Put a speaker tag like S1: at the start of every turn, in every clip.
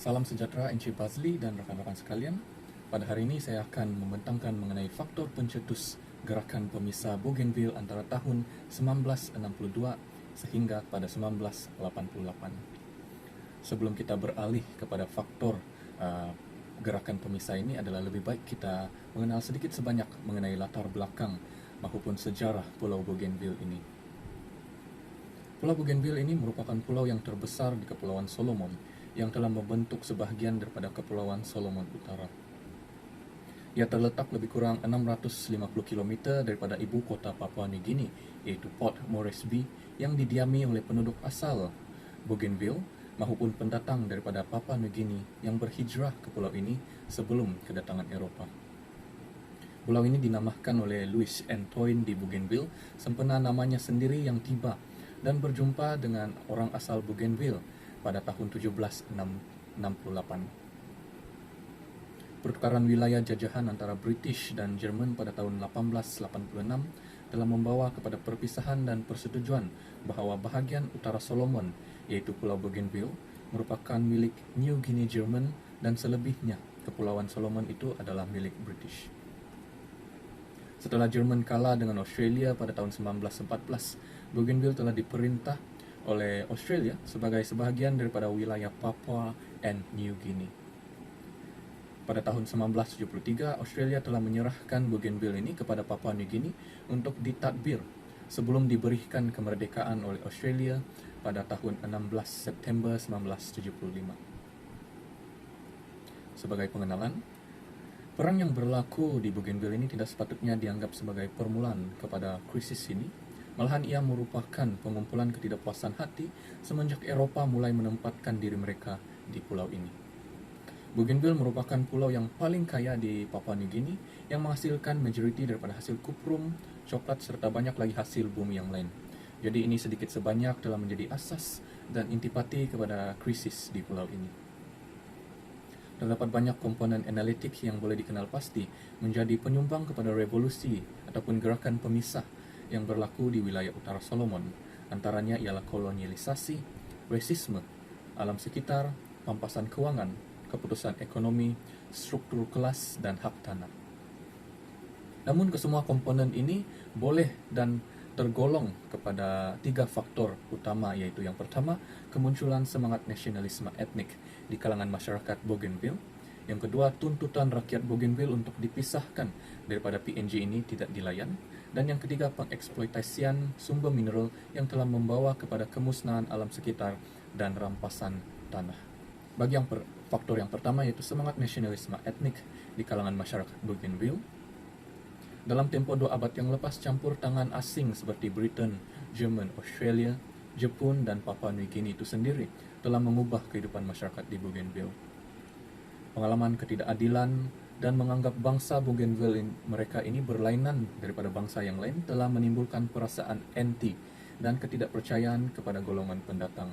S1: Salam sejahtera Encik Bazli dan rakan-rakan sekalian. Pada hari ini saya akan membentangkan mengenai faktor pencetus gerakan pemisah Bougainville antara tahun 1962 sehingga pada 1988. Sebelum kita beralih kepada faktor gerakan pemisah ini, adalah lebih baik kita mengenal sedikit sebanyak mengenai latar belakang maupun sejarah Pulau Bougainville ini. Pulau Bougainville ini merupakan pulau yang terbesar di Kepulauan Solomon yang telah membentuk sebahagian daripada Kepulauan Solomon Utara. Ia terletak lebih kurang 650 km daripada ibu kota Papua Nugini, iaitu Port Moresby, yang didiami oleh penduduk asal Bougainville maupun pendatang daripada Papua Nugini yang berhijrah ke pulau ini sebelum kedatangan Eropah. Pulau ini dinamakan oleh Louis Antoine di Bougainville sempena namanya sendiri yang tiba dan berjumpa dengan orang asal Bougainville pada tahun 1768. Pertukaran wilayah jajahan antara British dan Jerman pada tahun 1886 telah membawa kepada perpisahan dan persetujuan bahawa bahagian utara Solomon, iaitu Pulau Bougainville, merupakan milik New Guinea Jerman dan selebihnya Kepulauan Solomon itu adalah milik British. Setelah Jerman kalah dengan Australia pada tahun 1914, Bougainville telah diperintah oleh Australia sebagai sebahagian daripada wilayah Papua and New Guinea. Pada tahun 1973, Australia telah menyerahkan Bougainville ini kepada Papua New Guinea untuk ditadbir sebelum diberikan kemerdekaan oleh Australia pada tahun 16 September 1975. Sebagai pengenalan, perang yang berlaku di Bougainville ini tidak sepatutnya dianggap sebagai permulaan kepada krisis ini. Malahan ia merupakan pengumpulan ketidakpuasan hati semenjak Eropah mulai menempatkan diri mereka di pulau ini. Bougainville merupakan pulau yang paling kaya di Papua New Guinea yang menghasilkan majoriti daripada hasil kuprum, coklat serta banyak lagi hasil bumi yang lain. Jadi ini sedikit sebanyak telah menjadi asas dan intipati kepada krisis di pulau ini. Terdapat banyak komponen analitik yang boleh dikenal pasti menjadi penyumbang kepada revolusi ataupun gerakan pemisah yang berlaku di wilayah utara Solomon. Antaranya ialah kolonialisasi, rasisme, alam sekitar, pampasan kewangan, keputusan ekonomi, struktur kelas dan hak tanah. Namun kesemua komponen ini boleh dan tergolong kepada tiga faktor utama, iaitu yang pertama, kemunculan semangat nasionalisme etnik di kalangan masyarakat Bougainville. Yang kedua, tuntutan rakyat Bougainville untuk dipisahkan daripada PNG ini tidak dilayan. Dan yang ketiga, pengeksploitasian sumber mineral yang telah membawa kepada kemusnahan alam sekitar dan rampasan tanah. Bagi faktor yang pertama, iaitu semangat nasionalisme etnik di kalangan masyarakat Bougainville. Dalam tempoh 2 abad yang lepas, campur tangan asing seperti Britain, Jerman, Australia, Jepun dan Papua New Guinea itu sendiri telah mengubah kehidupan masyarakat di Bougainville. Pengalaman ketidakadilan dan menganggap bangsa Bougainville mereka ini berlainan daripada bangsa yang lain telah menimbulkan perasaan anti dan ketidakpercayaan kepada golongan pendatang.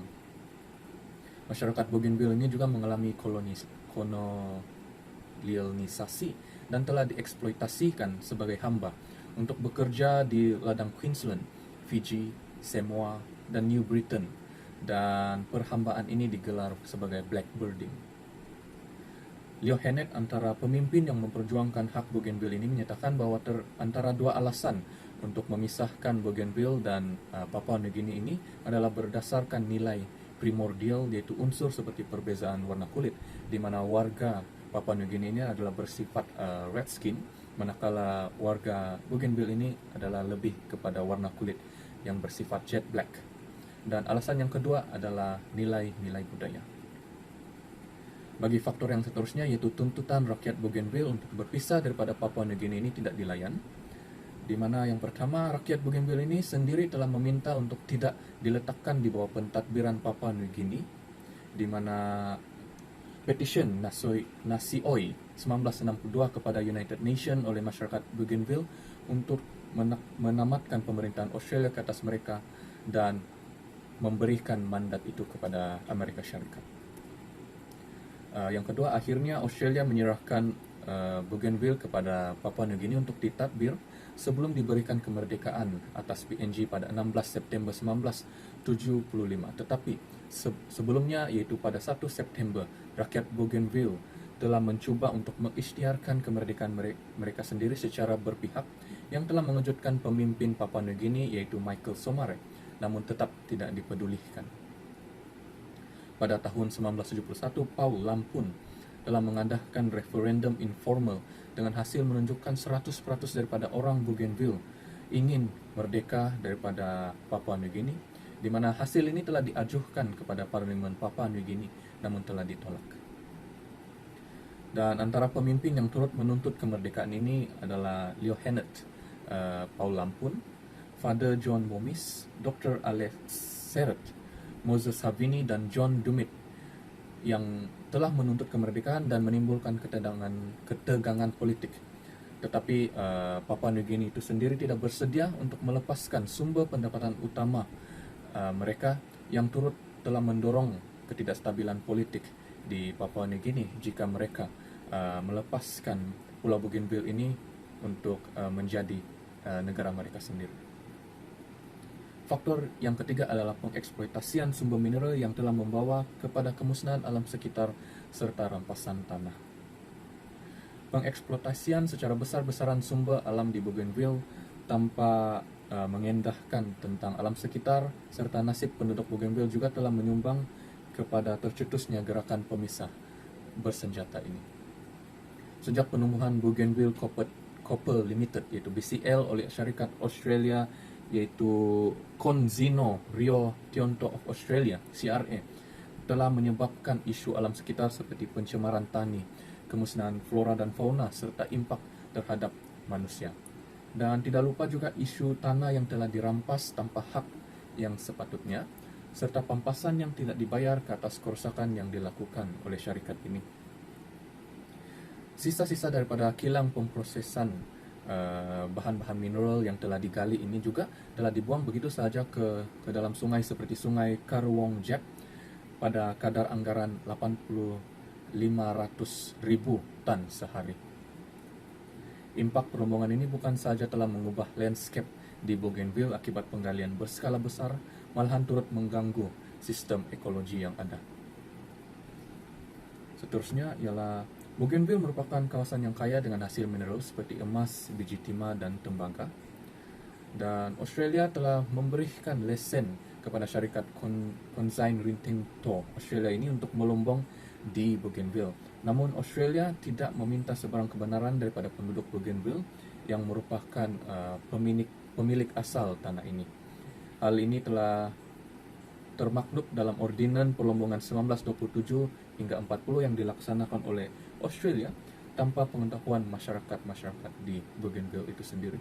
S1: Masyarakat Bougainville ini juga mengalami kolonialisasi dan telah dieksploitasikan sebagai hamba untuk bekerja di ladang Queensland, Fiji, Samoa dan New Britain, dan perhambaan ini digelar sebagai blackbirding. Leo Hennett, antara pemimpin yang memperjuangkan hak Bougainville ini, menyatakan bahawa antara dua alasan untuk memisahkan Bougainville dan Papua New Guinea ini adalah berdasarkan nilai primordial, yaitu unsur seperti perbezaan warna kulit, di mana warga Papua New Guinea ini adalah bersifat red skin, manakala warga Bougainville ini adalah lebih kepada warna kulit yang bersifat jet black. Dan alasan yang kedua adalah nilai-nilai budaya. Bagi faktor yang seterusnya, yaitu tuntutan rakyat Bougainville untuk berpisah daripada Papua New Guinea ini tidak dilayan, di mana yang pertama, rakyat Bougainville ini sendiri telah meminta untuk tidak diletakkan di bawah pentadbiran Papua New Guinea, di mana petition Nasioi 1962 kepada United Nations oleh masyarakat Bougainville untuk menamatkan pemerintahan Australia ke atas mereka dan memberikan mandat itu kepada Amerika Syarikat. Yang kedua, akhirnya Australia menyerahkan Bougainville kepada Papua New Guinea untuk ditadbir sebelum diberikan kemerdekaan atas PNG pada 16 September 1975. Tetapi Sebelumnya, yaitu pada 1 September, rakyat Bougainville telah mencuba untuk mengisytiharkan kemerdekaan mereka sendiri secara berpihak yang telah mengejutkan pemimpin Papua Nugini yaitu Michael Somare, namun tetap tidak dipedulikan. Pada tahun 1971, Paul Lampun telah mengadakan referendum informal dengan hasil menunjukkan 100% daripada orang Bougainville ingin merdeka daripada Papua Nugini, di mana hasil ini telah diajukan kepada Parlimen Papua Nugini namun telah ditolak. Dan antara pemimpin yang turut menuntut kemerdekaan ini adalah Leo Hennett, Paul Lampun, Father John Momis, Dr. Alex Seret, Moses Havini, dan John Dumit yang telah menuntut kemerdekaan dan menimbulkan ketegangan politik. Tetapi Papua Nugini itu sendiri tidak bersedia untuk melepaskan sumber pendapatan utama mereka yang turut telah mendorong ketidakstabilan politik di Papua Nugini jika mereka melepaskan Pulau Bougainville ini untuk menjadi negara mereka sendiri. Faktor yang ketiga adalah pengeksploitasian sumber mineral yang telah membawa kepada kemusnahan alam sekitar serta rampasan tanah. Pengeksploitasian secara besar-besaran sumber alam di Bougainville tanpa mengendahkan tentang alam sekitar serta nasib penduduk Bougainville juga telah menyumbang kepada tercetusnya gerakan pemisah bersenjata ini. Sejak penubuhan Bougainville Copper Limited yaitu BCL oleh syarikat Australia yaitu Conzino Rio Tinto of Australia CRA telah menyebabkan isu alam sekitar seperti pencemaran tani, kemusnahan flora dan fauna serta impak terhadap manusia. Dan tidak lupa juga isu tanah yang telah dirampas tanpa hak yang sepatutnya serta pampasan yang tidak dibayar ke atas kerusakan yang dilakukan oleh syarikat ini. Sisa-sisa daripada kilang pemprosesan bahan-bahan mineral yang telah digali ini juga telah dibuang begitu saja ke dalam sungai seperti sungai Karwong Jep pada kadar anggaran 500,000 tan sehari. Impak perombongan ini bukan saja telah mengubah landscape di Bougainville akibat penggalian berskala besar, malahan turut mengganggu sistem ekologi yang ada. Seterusnya ialah Bougainville merupakan kawasan yang kaya dengan hasil mineral seperti emas, biji timah, dan tembaga. Dan Australia telah memberikan lesen kepada syarikat Consign Rintinto Australia ini untuk melombong di Bougainville. Namun Australia tidak meminta sebarang kebenaran daripada penduduk Bougainville yang merupakan pemilik asal tanah ini. Hal ini telah termaktub dalam Ordinan Perlombongan 1927 hingga 40 yang dilaksanakan oleh Australia tanpa pengetahuan masyarakat di Bougainville itu sendiri.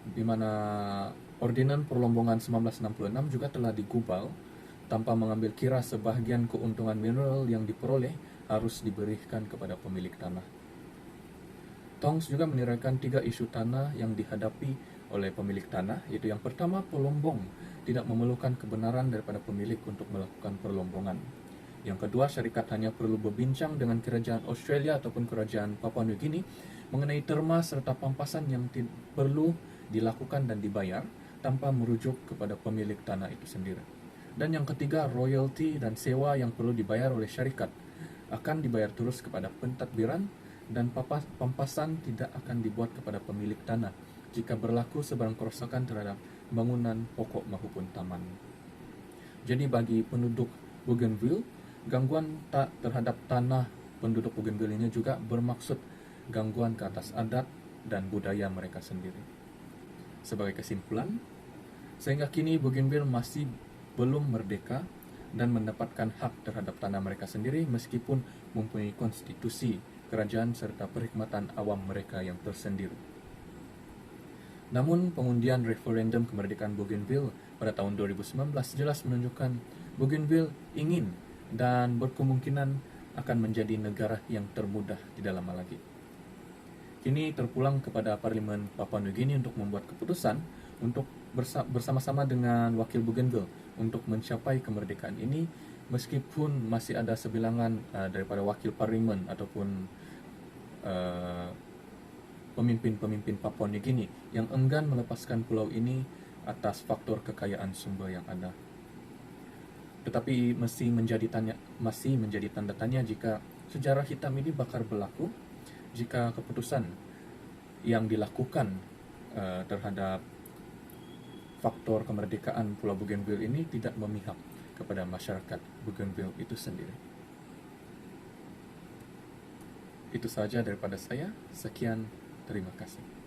S1: Di mana Ordinan Perlombongan 1966 juga telah digubal tanpa mengambil kira sebahagian keuntungan mineral yang diperoleh harus diberikan kepada pemilik tanah. Tongs juga meniraikan 3 isu tanah yang dihadapi oleh pemilik tanah, yaitu yang pertama, pelombong tidak memerlukan kebenaran daripada pemilik untuk melakukan perlombongan. Yang kedua, syarikat hanya perlu berbincang dengan kerajaan Australia ataupun kerajaan Papua Nugini mengenai terma serta pampasan yang perlu dilakukan dan dibayar tanpa merujuk kepada pemilik tanah itu sendiri. Dan yang ketiga, royalti dan sewa yang perlu dibayar oleh syarikat akan dibayar terus kepada pentadbiran dan pampasan tidak akan dibuat kepada pemilik tanah jika berlaku sebarang kerosakan terhadap bangunan pokok maupun taman. Jadi bagi penduduk Bougainville, gangguan terhadap tanah penduduk Bougainville ini juga bermaksud gangguan ke atas adat dan budaya mereka sendiri. Sebagai kesimpulan, sehingga kini Bougainville masih belum merdeka dan mendapatkan hak terhadap tanah mereka sendiri meskipun mempunyai konstitusi, kerajaan serta perkhidmatan awam mereka yang tersendiri. Namun pengundian referendum kemerdekaan Bougainville pada tahun 2019 jelas menunjukkan Bougainville ingin dan berkemungkinan akan menjadi negara yang termudah tidak lama lagi. Kini terpulang kepada Parlimen Papua Nugini untuk membuat keputusan untuk bersama-sama dengan wakil Bougainville untuk mencapai kemerdekaan ini, meskipun masih ada sebilangan daripada wakil parlimen ataupun pemimpin-pemimpin Papua Nugini yang enggan melepaskan pulau ini atas faktor kekayaan sumber yang ada. Tetapi masih menjadi tanda tanya jika sejarah hitam ini bakal berlaku jika keputusan yang dilakukan terhadap faktor kemerdekaan Pulau Bougainville ini tidak memihak kepada masyarakat Bougainville itu sendiri. Itu saja daripada saya. Sekian, terima kasih.